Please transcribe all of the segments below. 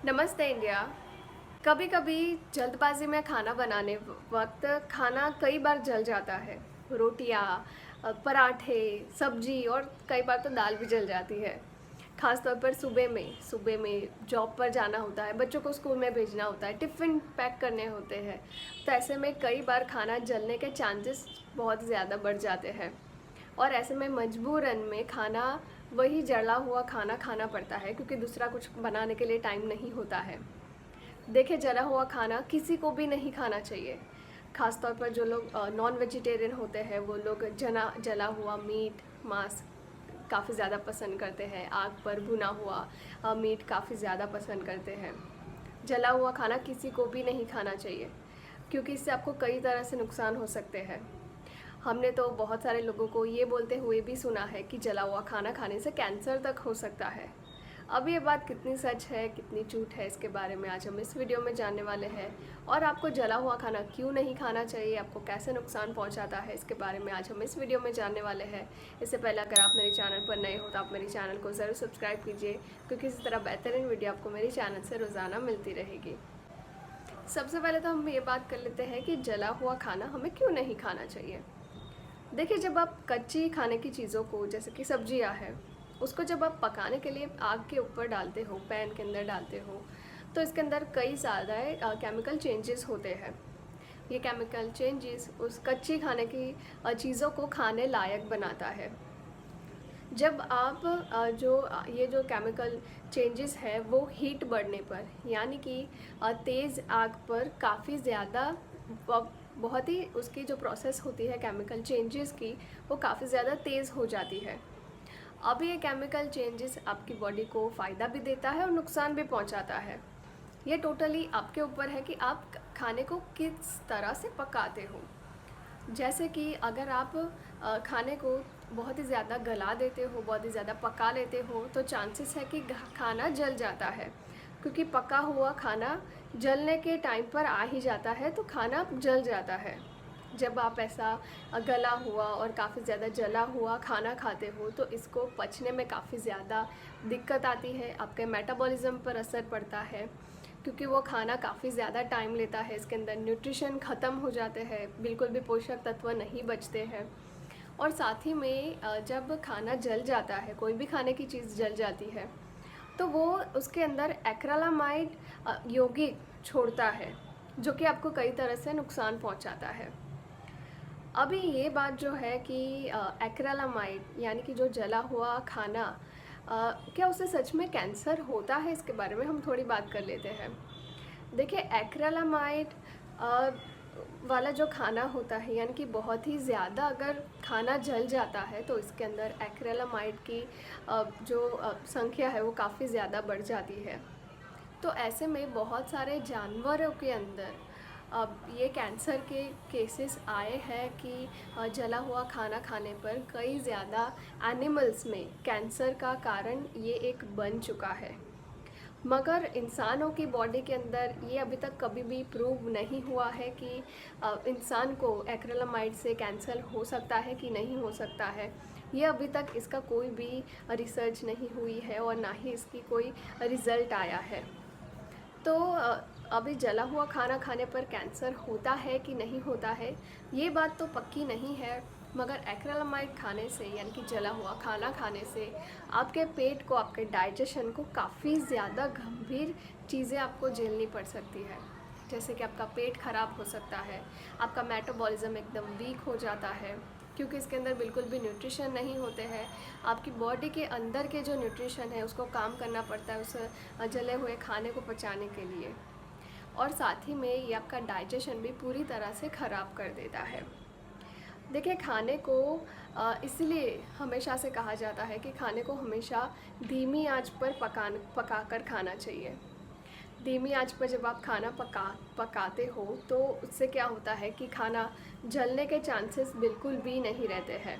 नमस्ते इंडिया। कभी कभी जल्दबाजी में खाना बनाने वक्त खाना कई बार जल जाता है। रोटियां, पराठे, सब्जी और कई बार तो दाल भी जल जाती है। खास तौर पर सुबह में जॉब पर जाना होता है, बच्चों को स्कूल में भेजना होता है, टिफ़िन पैक करने होते हैं। तो ऐसे में कई बार खाना जलने के चांसेस बहुत ज़्यादा बढ़ जाते हैं और ऐसे में मजबूरन में खाना वही जला हुआ खाना खाना पड़ता है, क्योंकि दूसरा कुछ बनाने के लिए टाइम नहीं होता है। देखिए, जला हुआ खाना किसी को भी नहीं खाना चाहिए। ख़ास तौर पर जो लोग नॉन वेजिटेरियन होते हैं, वो लोग जला हुआ मीट, मांस काफ़ी ज़्यादा पसंद करते हैं। आग पर भुना हुआ मीट काफ़ी ज़्यादा पसंद करते हैं। जला हुआ खाना किसी को भी नहीं खाना चाहिए, क्योंकि इससे आपको कई तरह से नुकसान हो सकते हैं। हमने तो बहुत सारे लोगों को ये बोलते हुए भी सुना है कि जला हुआ खाना खाने से कैंसर तक हो सकता है। अब ये बात कितनी सच है, कितनी झूठ है, इसके बारे में आज हम इस वीडियो में जानने वाले हैं। और आपको जला हुआ खाना क्यों नहीं खाना चाहिए, आपको कैसे नुकसान पहुंचाता है, इसके बारे में आज हम इस वीडियो में जानने वाले हैं। इससे पहले अगर आप मेरे चैनल पर नए हो तो आप मेरे चैनल को ज़रूर सब्सक्राइब कीजिए, क्योंकि इसी तरह बेहतरीन वीडियो आपको मेरे चैनल से रोज़ाना मिलती रहेगी। सबसे पहले तो हम ये बात कर लेते हैं कि जला हुआ खाना हमें क्यों नहीं खाना चाहिए। देखिए, जब आप कच्ची खाने की चीज़ों को, जैसे कि सब्जियां हैं, उसको जब आप पकाने के लिए आग के ऊपर डालते हो, पैन के अंदर डालते हो, तो इसके अंदर कई ज़्यादा केमिकल चेंजेस होते हैं। ये केमिकल चेंजेस उस कच्ची खाने की चीज़ों को खाने लायक बनाता है। जब आप ये जो केमिकल चेंजेस है वो हीट बढ़ने पर, यानी कि तेज़ आग पर काफ़ी ज़्यादा, बहुत ही उसकी जो प्रोसेस होती है केमिकल चेंजेस की, वो काफ़ी ज़्यादा तेज़ हो जाती है। अब ये केमिकल चेंजेस आपकी बॉडी को फ़ायदा भी देता है और नुकसान भी पहुंचाता है। ये टोटली आपके ऊपर है कि आप खाने को किस तरह से पकाते हो। जैसे कि अगर आप खाने को बहुत ही ज़्यादा गला देते हो, बहुत ही ज़्यादा पका लेते हो, तो चांसेस है कि खाना जल जाता है, क्योंकि पका हुआ खाना जलने के टाइम पर आ ही जाता है, तो खाना जल जाता है। जब आप ऐसा गला हुआ और काफ़ी ज़्यादा जला हुआ खाना खाते हो, तो इसको पचने में काफ़ी ज़्यादा दिक्कत आती है, आपके मेटाबॉलिज़्म पर असर पड़ता है, क्योंकि वो खाना काफ़ी ज़्यादा टाइम लेता है। इसके अंदर न्यूट्रिशन ख़त्म हो जाते हैं, बिल्कुल भी पोषक तत्व नहीं बचते हैं। और साथ ही में जब खाना जल जाता है, कोई भी खाने की चीज़ जल जाती है, तो वो उसके अंदर एक्रिलामाइड यौगिक छोड़ता है, जो कि आपको कई तरह से नुकसान पहुंचाता है। अभी ये बात जो है कि एक्रिलामाइड यानी कि जो जला हुआ खाना, क्या उससे सच में कैंसर होता है, इसके बारे में हम थोड़ी बात कर लेते हैं। देखिए, एक्रिलामाइड वाला जो खाना होता है, यानी कि बहुत ही ज़्यादा अगर खाना जल जाता है, तो इसके अंदर एक्रिलामाइड की संख्या है वो काफ़ी ज़्यादा बढ़ जाती है। तो ऐसे में बहुत सारे जानवरों के अंदर अब ये कैंसर के केसेस आए हैं कि जला हुआ खाना खाने पर कई ज़्यादा एनिमल्स में कैंसर का कारण ये एक बन चुका है। मगर इंसानों की बॉडी के अंदर ये अभी तक कभी भी प्रूव नहीं हुआ है कि इंसान को एक्रिलामाइड से कैंसर हो सकता है कि नहीं हो सकता है। ये अभी तक इसका कोई भी रिसर्च नहीं हुई है और ना ही इसकी कोई रिज़ल्ट आया है। तो अभी जला हुआ खाना खाने पर कैंसर होता है कि नहीं होता है, ये बात तो पक्की नहीं है। मगर एक्रिलामाइड खाने से, यानी कि जला हुआ खाना खाने से, आपके पेट को, आपके डाइजेशन को काफ़ी ज़्यादा गंभीर चीज़ें आपको झेलनी पड़ सकती है। जैसे कि आपका पेट ख़राब हो सकता है, आपका मेटाबॉलिज़्म एकदम वीक हो जाता है, क्योंकि इसके अंदर बिल्कुल भी न्यूट्रिशन नहीं होते हैं। आपकी बॉडी के अंदर के जो न्यूट्रिशन है उसको काम करना पड़ता है उस जले हुए खाने को पचाने के लिए। और साथ ही में ये आपका डाइजेशन भी पूरी तरह से ख़राब कर देता है। देखिए, खाने को इसलिए हमेशा से कहा जाता है कि खाने को हमेशा धीमी आंच पर पकाकर खाना चाहिए। धीमी आंच पर जब आप खाना पकाते हो, तो उससे क्या होता है कि खाना जलने के चांसेस बिल्कुल भी नहीं रहते हैं।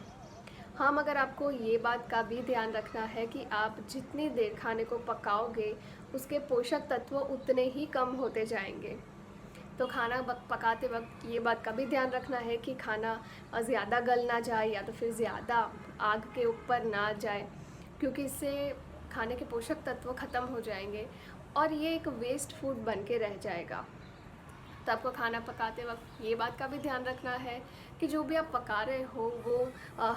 हाँ, मगर आपको ये बात का भी ध्यान रखना है कि आप जितनी देर खाने को पकाओगे, उसके पोषक तत्व उतने ही कम होते जाएंगे। तो खाना पकाते वक्त ये बात का भी ध्यान रखना है कि खाना ज़्यादा गल ना जाए, या तो फिर ज़्यादा आग के ऊपर ना जाए, क्योंकि इससे खाने के पोषक तत्व ख़त्म हो जाएंगे और ये एक वेस्ट फूड बन के रह जाएगा। तो आपको खाना पकाते वक्त ये बात का भी ध्यान रखना है कि जो भी आप पका रहे हो वो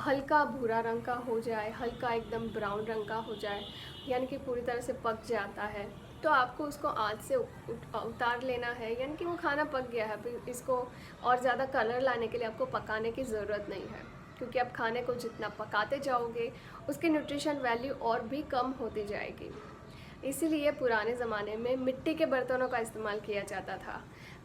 हल्का भूरा रंग का हो जाए, हल्का एकदम ब्राउन रंग का हो जाए, यानी कि पूरी तरह से पक जाता है। तो आपको उसको आँच से उतार लेना है, यानी कि वो खाना पक गया है। फिर इसको और ज़्यादा कलर लाने के लिए आपको पकाने की ज़रूरत नहीं है, क्योंकि आप खाने को जितना पकाते जाओगे उसकी न्यूट्रिशन वैल्यू और भी कम होती जाएगी। इसीलिए पुराने ज़माने में मिट्टी के बर्तनों का इस्तेमाल किया जाता था।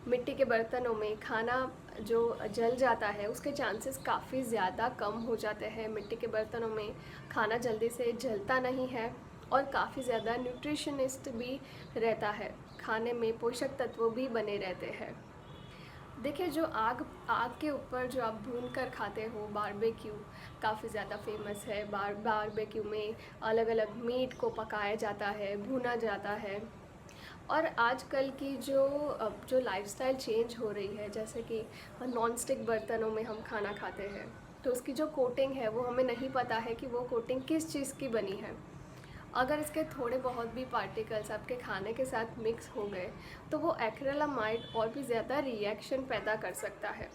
मिट्टी के बर्तनों में खाना जो जल जाता है उसके चांसेस काफ़ी ज़्यादा कम हो जाते हैं। मिट्टी के बर्तनों में खाना जल्दी से जलता नहीं है और काफ़ी ज़्यादा न्यूट्रिशनिस्ट भी रहता है, खाने में पोषक तत्व भी बने रहते हैं। देखिए, जो आग आग के ऊपर जो आप भून कर खाते हो, बारबेक्यू काफ़ी ज़्यादा फेमस है। बारबेक्यू में अलग अलग मीट को पकाया जाता है, भुना जाता है। और आजकल की जो लाइफ़स्टाइल चेंज हो रही है, जैसे कि नॉन स्टिक बर्तनों में हम खाना खाते हैं, तो उसकी जो कोटिंग है वो हमें नहीं पता है कि वो कोटिंग किस चीज़ की बनी है। अगर इसके थोड़े बहुत भी पार्टिकल्स आपके खाने के साथ मिक्स हो गए तो वो एक्रिलामाइड और भी ज़्यादा रिएक्शन पैदा कर सकता है,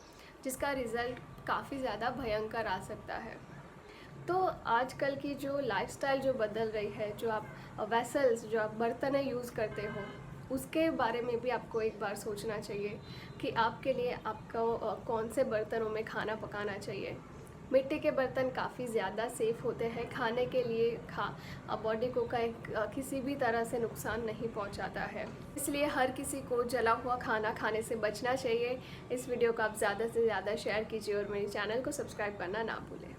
जिसका रिज़ल्ट काफ़ी ज़्यादा भयंकर आ सकता है। तो आजकल की जो लाइफ़स्टाइल जो बदल रही है, जो आप वेसल्स, जो आप बर्तनें यूज़ करते हो, उसके बारे में भी आपको एक बार सोचना चाहिए कि आपके लिए आपको कौन से बर्तनों में खाना पकाना चाहिए। मिट्टी के बर्तन काफ़ी ज़्यादा सेफ़ होते हैं खाने के लिए। बॉडी को किसी भी तरह से नुकसान नहीं पहुंचाता है, इसलिए हर किसी को जला हुआ खाना खाने से बचना चाहिए। इस वीडियो को आप ज़्यादा से ज़्यादा शेयर कीजिए और मेरे चैनल को सब्सक्राइब करना ना भूलें।